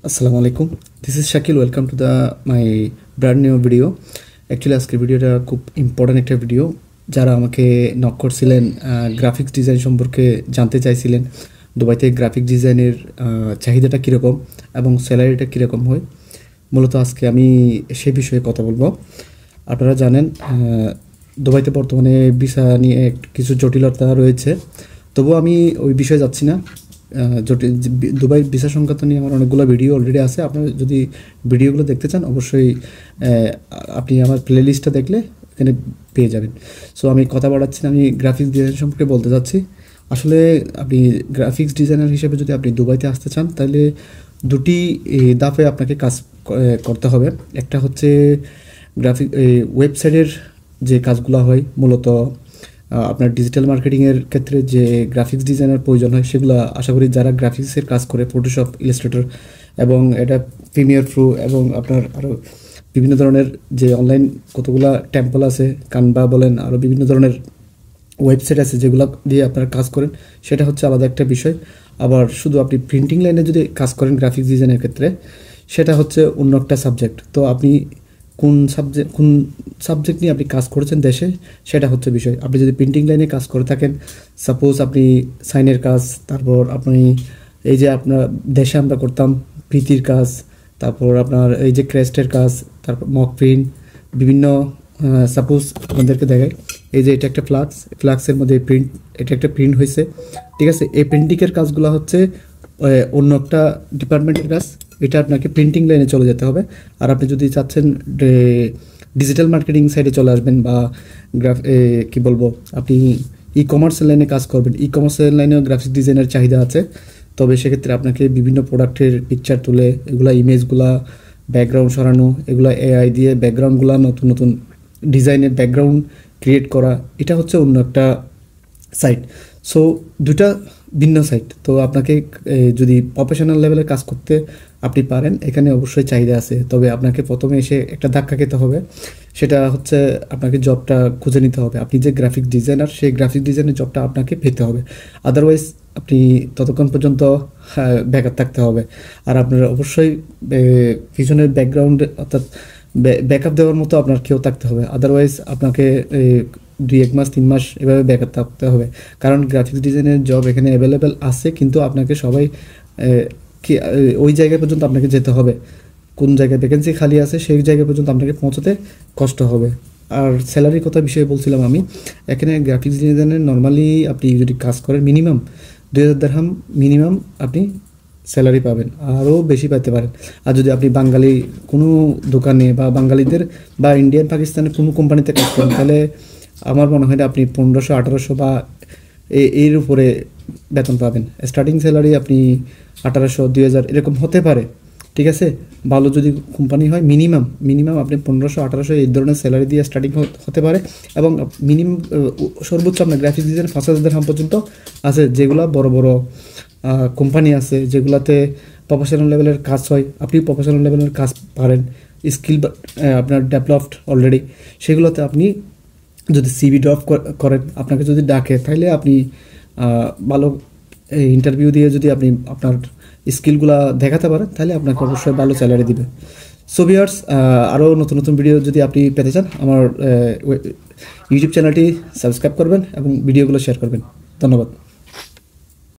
আসসালামু আলাইকুম, this is Shakil. Welcome to the my brand new video. Actually আজকের ভিডিওটা খুব ইম্পর্ট্যান্ট একটা ভিডিও। যারা আমাকে নক করছিলেন, গ্রাফিক্স ডিজাইন সম্পর্কে জানতে চাইছিলেন, দুবাইতে গ্রাফিক ডিজাইনের চাহিদাটা কীরকম এবং স্যালারিটা কীরকম হয়, মূলত আজকে আমি সে বিষয়ে কথা বলবো। আপনারা জানেন দুবাইতে বর্তমানে ভিসা নিয়ে কিছু জটিলতা রয়েছে, তবুও আমি ওই বিষয়ে যাচ্ছি না। দুবাই ভিসা সংক্রান্ত নিয়ে আমার অনেকগুলো ভিডিও অলরেডি আছে। আপনারা যদি ভিডিওগুলো দেখতে চান অবশ্যই আপনি আমার প্লে লিস্টটা দেখলে এখানে পেয়ে যাবেন। সো আমি কথা বাড়াচ্ছি না, আমি গ্রাফিক্স ডিজাইন সম্পর্কে বলতে চাচ্ছি। আসলে আপনি গ্রাফিক্স ডিজাইনার হিসেবে যদি আপনি দুবাইতে আসতে চান, তাহলে দুটি ধাপে আপনাকে কাজ করতে হবে। একটা হচ্ছে ওয়েবসাইটের যে কাজগুলো হয়, মূলত আপনার ডিজিটাল মার্কেটিংয়ের ক্ষেত্রে যে গ্রাফিক্স ডিজাইনের প্রয়োজন হয়, সেগুলো আশা করি যারা গ্রাফিক্সের কাজ করে, ফটোশপ, ইলাস্ট্রেটর এবং এটা প্রিমিয়ার প্রো এবং আপনার আরও বিভিন্ন ধরনের যে অনলাইন কতগুলো টেম্পল আছে, কানভা বলেন, আরও বিভিন্ন ধরনের ওয়েবসাইট আছে যেগুলো দিয়ে আপনারা কাজ করেন, সেটা হচ্ছে আলাদা একটা বিষয়। আবার শুধু আপনি প্রিন্টিং লাইনে যদি কাজ করেন গ্রাফিক্স ডিজাইনের ক্ষেত্রে, সেটা হচ্ছে অন্য একটা সাবজেক্ট। তো আপনি কোন সাবজেক্ট নিয়ে আপনি কাজ করেছেন দেশে, সেটা হচ্ছে বিষয়। আপনি যদি প্রিন্টিং লাইনে কাজ করে থাকেন, সাপোজ আপনি সাইনের কাজ, তারপর আপনি এই যে আপনার দেশে আমরা করতাম প্রীতির কাজ, তারপর আপনার এই যে ক্রেস্টের কাজ, তারপর মক প্রিন্ট, বিভিন্ন সাপোজ আপনাদেরকে দেখায়, এই যে এটা একটা ফ্লাক্সের মধ্যে প্রিন্ট, এটা একটা প্রিন্ট হয়েছে, ঠিক আছে। এই প্রিন্টিংয়ের কাজগুলো হচ্ছে অন্য একটা ডিপার্টমেন্টের কাজ, এটা আপনাকে প্রিন্টিং লাইনে চলে যেতে হবে। আর আপনি যদি চাচ্ছেন ডিজিটাল মার্কেটিং সাইডে চলে আসবেন বা কি বলবো, আপনি ই কমার্সের লাইনে কাজ করবেন, ই কমার্সের লাইনেও গ্রাফিক্স ডিজাইনের চাহিদা আছে। তবে সেক্ষেত্রে আপনাকে বিভিন্ন প্রোডাক্টের পিকচার তুলে এগুলা ইমেজগুলা ব্যাকগ্রাউন্ড সরানো, এগুলা এআই দিয়ে ব্যাকগ্রাউন্ডগুলা নতুন নতুন ডিজাইনের ব্যাকগ্রাউন্ড ক্রিয়েট করা, এটা হচ্ছে অন্য একটা সাইট। সো দুটা ভিন্ন সাইট। তো আপনাকে যদি প্রফেশনাল লেভেলে কাজ করতে আপনি পারেন, এখানে অবশ্যই চাহিদা আছে। তবে আপনাকে প্রথমে এসে একটা ধাক্কা খেতে হবে, সেটা হচ্ছে আপনাকে জবটা খুঁজে নিতে হবে। আপনি যে গ্রাফিক ডিজাইনার, সেই গ্রাফিক ডিজাইনের জবটা আপনাকে পেতে হবে। আদারওয়াইজ আপনি ততক্ষণ পর্যন্ত ব্যাকআপ থাকতে হবে। আর আপনার অবশ্যই পিছনের ব্যাকগ্রাউন্ডে অর্থাৎ ব্যাকআপ দেওয়ার মতো আপনার কেউ থাকতে হবে। আদারওয়াইজ আপনাকে 2-1 মাস 3 মাস এভাবে ব্যাকআপ থাকতে হবে। কারণ গ্রাফিক্স ডিজাইনের জব এখানে অ্যাভেলেবেল আছে, কিন্তু আপনাকে সবাই ওই জায়গা পর্যন্ত আপনাকে যেতে হবে। কোন জায়গায় ভ্যাকেন্সি খালি আছে সেই জায়গা পর্যন্ত আপনাকে পৌঁছাতে কষ্ট হবে। আর স্যালারির কথা বিষয়ে বলছিলাম আমি, এখানে গ্রাফিক্স ডিজাইনের নর্মালি আপনি যদি কাজ করেন মিনিমাম 2000 দিরহাম মিনিমাম আপনি স্যালারি পাবেন, আরও বেশি পেতে পারেন। আর যদি আপনি বাঙালি কোনো দোকানে বা বাঙালিদের বা ইন্ডিয়ান পাকিস্তানের কোনো কোম্পানিতে কাজ করেন, তাহলে আমার মনে হয় না আপনি 1500-1800 বা এর উপরে বেতন পাবেন। স্টার্টিং স্যালারি আপনি 1800-2000 এরকম হতে পারে, ঠিক আছে। ভালো যদি কোম্পানি হয় মিনিমাম আপনি 1500-1800 এই ধরনের স্যালারি দিয়ে স্টার্টিং হতে পারে। এবং মিনিমাম সর্বোচ্চ আপনার গ্রাফিক্স ডিজাইন 5000 দিরহাম পর্যন্ত আছে, যেগুলো বড় বড় কোম্পানি আছে যেগুলোতে প্রফেশনাল লেভেলের কাজ হয়। আপনি প্রফেশনাল লেভেলের কাজ পারেন, স্কিল আপনার ডেভেলপড অলরেডি, সেগুলোতে আপনি যদি সিভি ড্রপ করেন, আপনাকে যদি ডাকে, তাহলে আপনি ভালো ইন্টারভিউ দিয়ে যদি আপনি আপনার স্কিলগুলো দেখাতে পারেন, তাহলে আপনাকে অবশ্যই ভালো স্যালারি দিবে। সো ভিউয়ার্স, আরও নতুন নতুন ভিডিও যদি আপনি পেতে চান, আমার ইউটিউব চ্যানেলটি সাবস্ক্রাইব করবেন এবং ভিডিওগুলো শেয়ার করবেন। ধন্যবাদ।